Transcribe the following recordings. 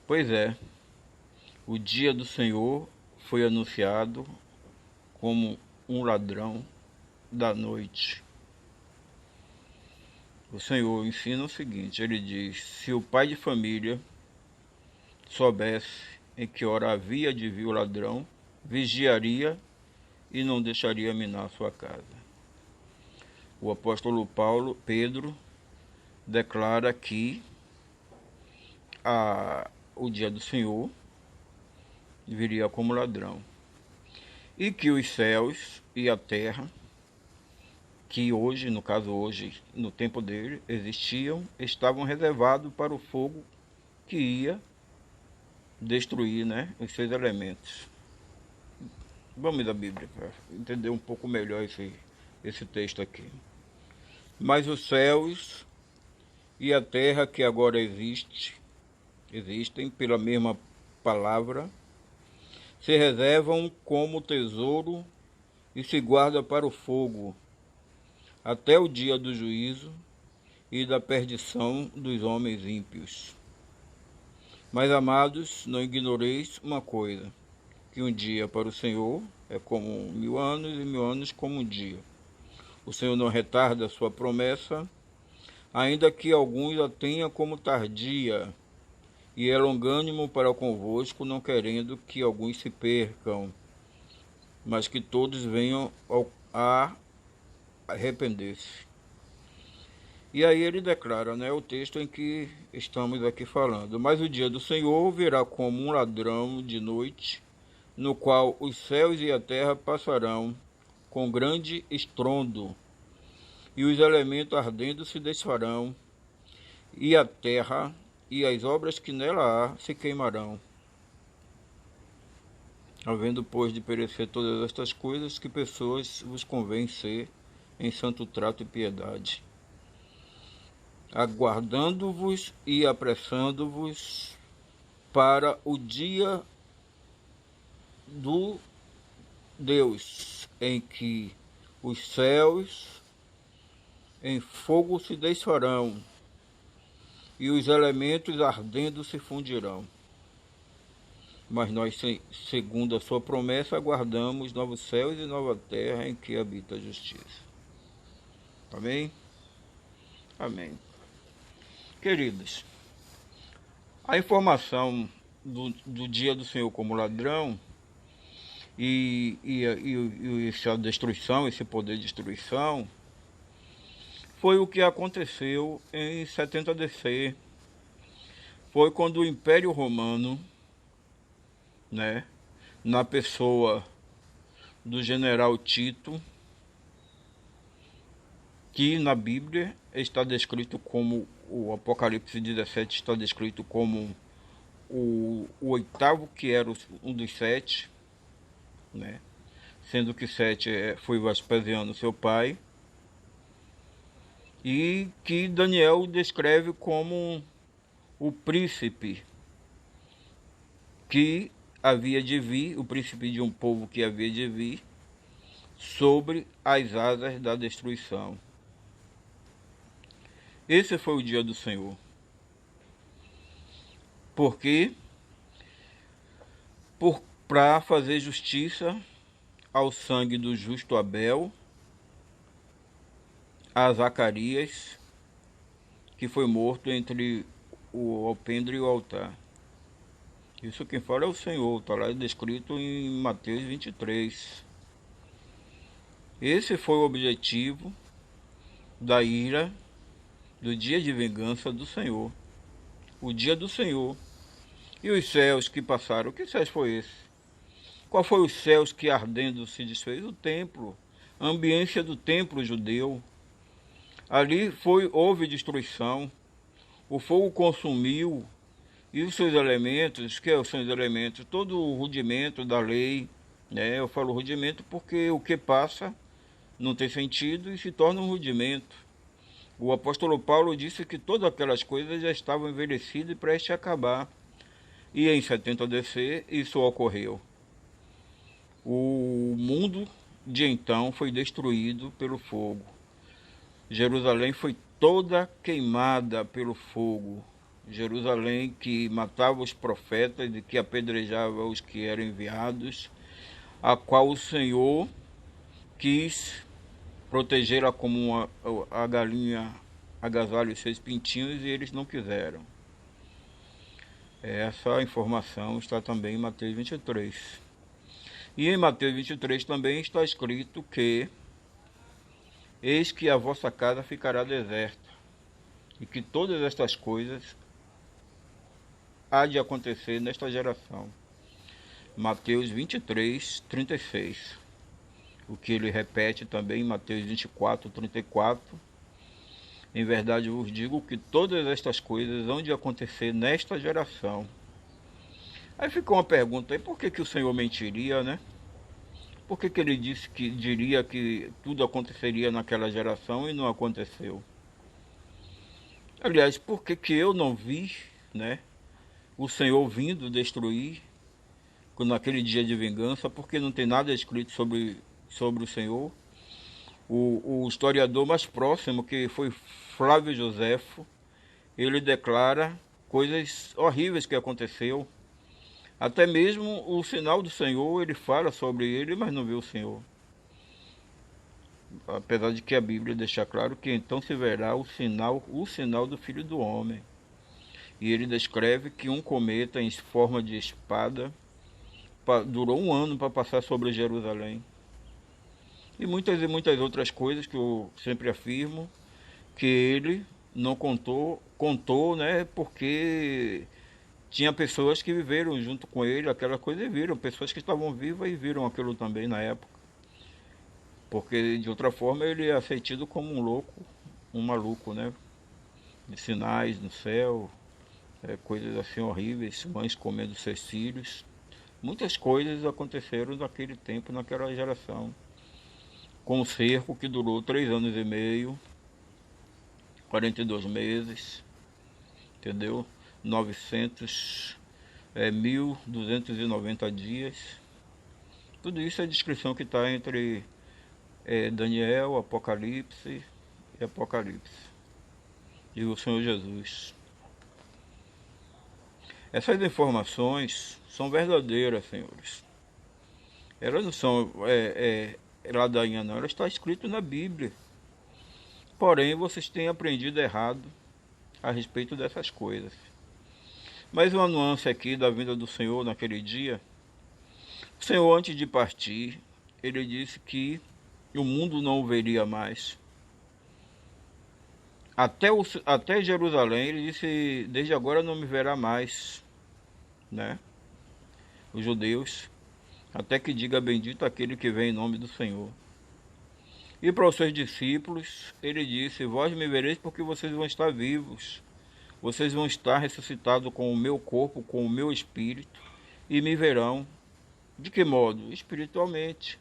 Pois é, o dia do Senhor foi anunciado como um ladrão da noite. O Senhor ensina o seguinte, ele diz, se o pai de família soubesse em que hora havia de vir o ladrão, vigiaria e não deixaria minar sua casa. O apóstolo Pedro, declara que o dia do Senhor viria como ladrão. E que os céus e a terra, que hoje, no caso hoje, no tempo dele, existiam, estavam reservados para o fogo que ia destruir, né, os seus elementos. Vamos da Bíblia para entender um pouco melhor esse texto aqui. Mas os céus e a terra que agora existem pela mesma palavra, se reservam como tesouro e se guarda para o fogo, até o dia do juízo e da perdição dos homens ímpios. Mas, amados, não ignoreis uma coisa, que um dia para o Senhor é como 1000 anos e 1000 anos como um dia. O Senhor não retarda a sua promessa, ainda que alguns a tenham como tardia, e é longânimo para convosco, não querendo que alguns se percam, mas que todos venham a arrepender-se. E aí ele declara, né, o texto em que estamos aqui falando. Mas o dia do Senhor virá como um ladrão de noite, no qual os céus e a terra passarão com grande estrondo, e os elementos ardendo se desfarão, e a terra e as obras que nela há se queimarão. Havendo, pois, de perecer todas estas coisas, que pessoas vos convém ser em santo trato e piedade, aguardando-vos e apressando-vos para o dia do Deus, em que os céus em fogo se desfarão e os elementos ardendo se fundirão. Mas nós, segundo a sua promessa, aguardamos novos céus e nova terra em que habita a justiça. Amém? Amém. Queridos, a informação do dia do Senhor como ladrão e essa destruição, esse poder de destruição, foi o que aconteceu em 70 DC. Foi quando o Império Romano, né, na pessoa do general Tito, que na Bíblia está descrito como, o Apocalipse 17 está descrito como o oitavo, que era um dos 7, né, sendo que 7 foi Vespasiano, seu pai, e que Daniel descreve como o príncipe que havia de vir, o príncipe de um povo que havia de vir, sobre as asas da destruição. Esse foi o dia do Senhor. Porque para fazer justiça ao sangue do justo Abel, a Zacarias, que foi morto entre o alpendre e o altar. Isso quem fala é o Senhor, está lá descrito em Mateus 23. Esse foi o objetivo da ira, do dia de vingança do Senhor. O dia do Senhor. E os céus que passaram, que céus foi esse? Qual foi os céus que ardendo se desfez? O templo, a ambiência do templo judeu. Ali houve destruição, o fogo consumiu, e os seus elementos, que são os elementos? Todo o rudimento da lei, né? Eu falo rudimento porque o que passa não tem sentido e se torna um rudimento. O apóstolo Paulo disse que todas aquelas coisas já estavam envelhecidas e prestes a acabar. E em 70 DC isso ocorreu. O mundo de então foi destruído pelo fogo. Jerusalém foi toda queimada pelo fogo, Jerusalém, que matava os profetas e que apedrejava os que eram enviados, a qual o Senhor quis protegê-la como a galinha agasalha os seus pintinhos, e eles não quiseram. Essa informação está também em Mateus 23. E em Mateus 23 também está escrito que eis que a vossa casa ficará deserta, e que todas estas coisas há de acontecer nesta geração. Mateus 23, 36. O que ele repete também em Mateus 24, 34. Em verdade vos digo que todas estas coisas hão de acontecer nesta geração. Aí ficou uma pergunta, e por que o Senhor mentiria, né? Por que ele disse que diria que tudo aconteceria naquela geração e não aconteceu? Aliás, por que eu não vi, né, o Senhor vindo destruir naquele dia de vingança? Porque não tem nada escrito sobre o Senhor. O historiador mais próximo, que foi Flávio Joséfo, ele declara coisas horríveis que aconteceu. Até mesmo o sinal do Senhor, ele fala sobre ele, mas não vê o Senhor. Apesar de que a Bíblia deixa claro que então se verá o sinal do Filho do Homem. E ele descreve que um cometa em forma de espada durou 1 ano para passar sobre Jerusalém. E muitas outras coisas que eu sempre afirmo, que ele não contou, né, porque tinha pessoas que viveram junto com ele aquela coisa e viram, pessoas que estavam vivas e viram aquilo também na época. Porque de outra forma ele é aceito como um louco, um maluco, né? De sinais no céu, coisas assim horríveis, mães comendo seus filhos. Muitas coisas aconteceram naquele tempo, naquela geração. Com um cerco que durou 3 anos e meio, 42 meses, entendeu? 1.290 dias. Tudo isso é a descrição que está entre Daniel, Apocalipse e Apocalipse. E o Senhor Jesus. Essas informações são verdadeiras, senhores. Elas não são ladainha, não. Elas estão escritas na Bíblia. Porém, vocês têm aprendido errado a respeito dessas coisas. Mais uma nuance aqui da vinda do Senhor naquele dia. O Senhor, antes de partir, ele disse que o mundo não o veria mais. Até Jerusalém, ele disse, desde agora não me verá mais, né? Os judeus, até que diga bendito aquele que vem em nome do Senhor. E para os seus discípulos, ele disse, vós me vereis porque vocês vão estar vivos. Vocês vão estar ressuscitados com o meu corpo, com o meu espírito, e me verão. De que modo? Espiritualmente.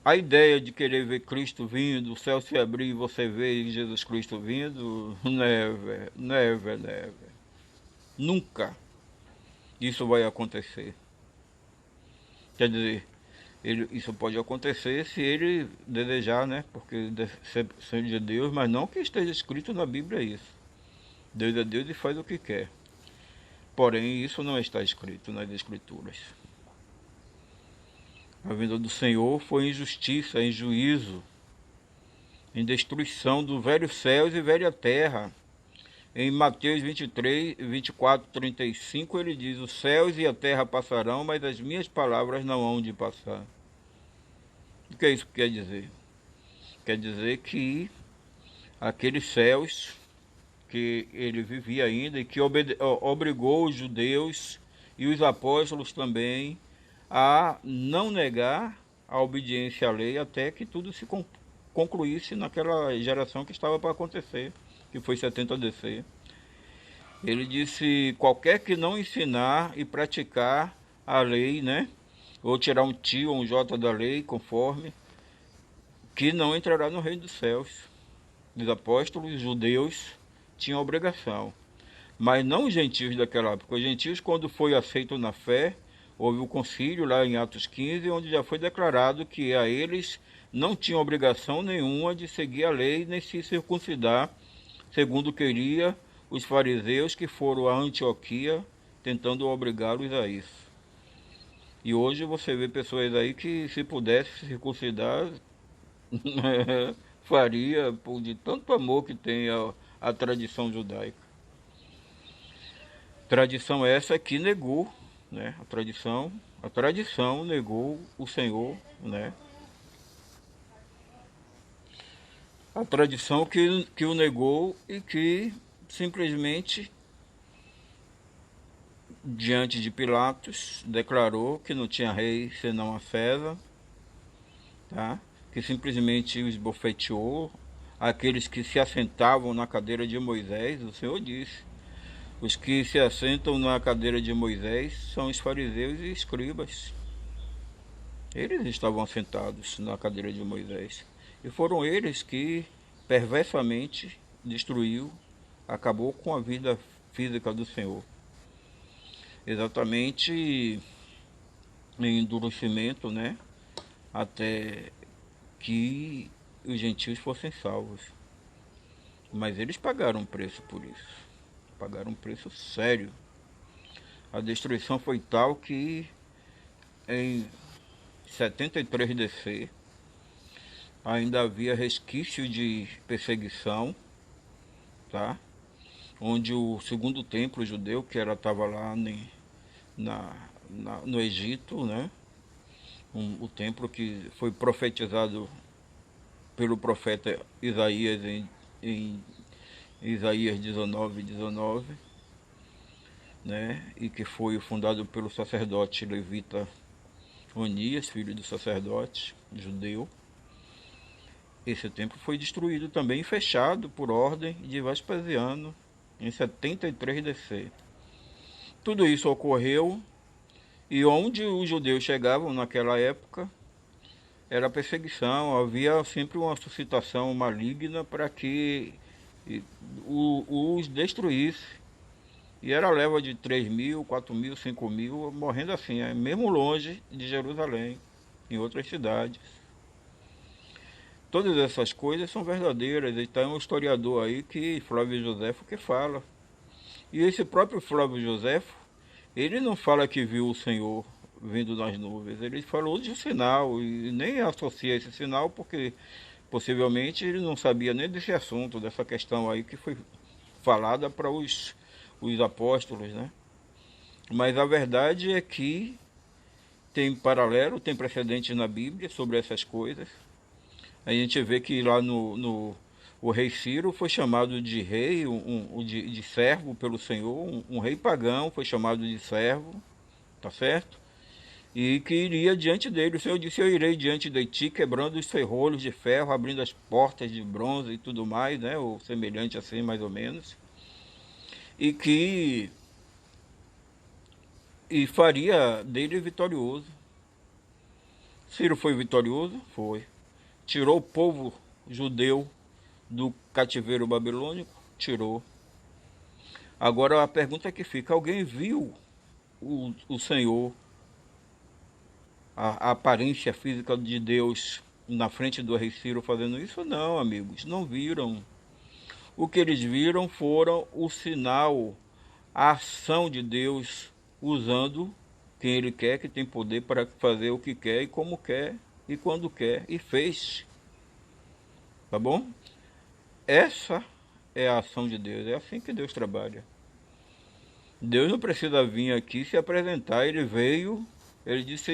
A ideia de querer ver Cristo vindo, o céu se abrir e você ver Jesus Cristo vindo, never. Nunca isso vai acontecer. Quer dizer, isso pode acontecer se ele desejar, né? Porque ser de Deus, mas não que esteja escrito na Bíblia isso. Deus é Deus e faz o que quer. Porém, isso não está escrito nas Escrituras. A vinda do Senhor foi em justiça, em juízo, em destruição do velho céus e velha terra. Em Mateus 23, 24, 35, ele diz, os céus e a terra passarão, mas as minhas palavras não hão de passar. O que isso quer dizer? Quer dizer que aqueles céus que ele vivia ainda e que obrigou os judeus e os apóstolos também a não negar a obediência à lei até que tudo se concluísse naquela geração que estava para acontecer, que foi 70 DC. Ele disse, qualquer que não ensinar e praticar a lei, né, ou tirar um tio ou um jota da lei, conforme, que não entrará no reino dos céus. Os apóstolos, os judeus, tinham obrigação, mas não os gentios daquela época. Os gentios, quando foi aceito na fé, houve o concílio lá em Atos 15, onde já foi declarado que a eles não tinham obrigação nenhuma de seguir a lei, nem se circuncidar, segundo queria os fariseus que foram a Antioquia tentando obrigá-los a isso. E hoje você vê pessoas aí que, se pudesse se circuncidar, faria, por de tanto amor que tem a tradição judaica. Tradição essa que negou, né? A tradição negou o Senhor, né? A tradição que o negou e que simplesmente, diante de Pilatos, declarou que não tinha rei senão a César, tá? Que simplesmente os esbofeteou, aqueles que se assentavam na cadeira de Moisés. O Senhor disse: os que se assentam na cadeira de Moisés são os fariseus e escribas. Eles estavam assentados na cadeira de Moisés. E foram eles que perversamente acabou com a vida física do Senhor. Exatamente em endurecimento, né? Até que os gentios fossem salvos. Mas eles pagaram um preço por isso. Pagaram um preço sério. A destruição foi tal que em 73 DC ainda havia resquício de perseguição, tá? Onde o segundo templo judeu, que estava lá no Egito, né? O templo que foi profetizado pelo profeta Isaías em Isaías 19:19, né? E que foi fundado pelo sacerdote levita Onias, filho do sacerdote judeu. Esse templo foi destruído também, fechado por ordem de Vespasiano em 73 DC. Tudo isso ocorreu, e onde os judeus chegavam naquela época era perseguição, havia sempre uma suscitação maligna para que os destruísse. E era a leva de 3.000, 4.000, 5.000, morrendo assim, mesmo longe de Jerusalém, em outras cidades. Todas essas coisas são verdadeiras. E tem um historiador aí, Flávio Joséfo, que fala. E esse próprio Flávio Joséfo, ele não fala que viu o Senhor vindo nas nuvens, ele falou de um sinal, e nem associa esse sinal porque possivelmente ele não sabia nem desse assunto, dessa questão aí que foi falada para os apóstolos, né? Mas a verdade é que tem paralelo, tem precedente na Bíblia sobre essas coisas. A gente vê que lá o rei Ciro foi chamado de rei, de servo pelo Senhor, um rei pagão foi chamado de servo, tá certo? E que iria diante dele. O Senhor disse: eu irei diante de ti, quebrando os ferrolhos de ferro, abrindo as portas de bronze e tudo mais, né? Ou semelhante assim, mais ou menos. E faria dele vitorioso. Ciro foi vitorioso? Foi. Tirou o povo judeu do cativeiro babilônico? Tirou. Agora a pergunta que fica: alguém viu o Senhor, a aparência física de Deus na frente do rei Ciro fazendo isso? Não, amigos, não viram. O que eles viram foram o sinal, a ação de Deus usando quem Ele quer, que tem poder para fazer o que quer e como quer e quando quer, e fez. Tá bom? Essa é a ação de Deus, é assim que Deus trabalha. Deus não precisa vir aqui se apresentar, Ele veio, Ele disse: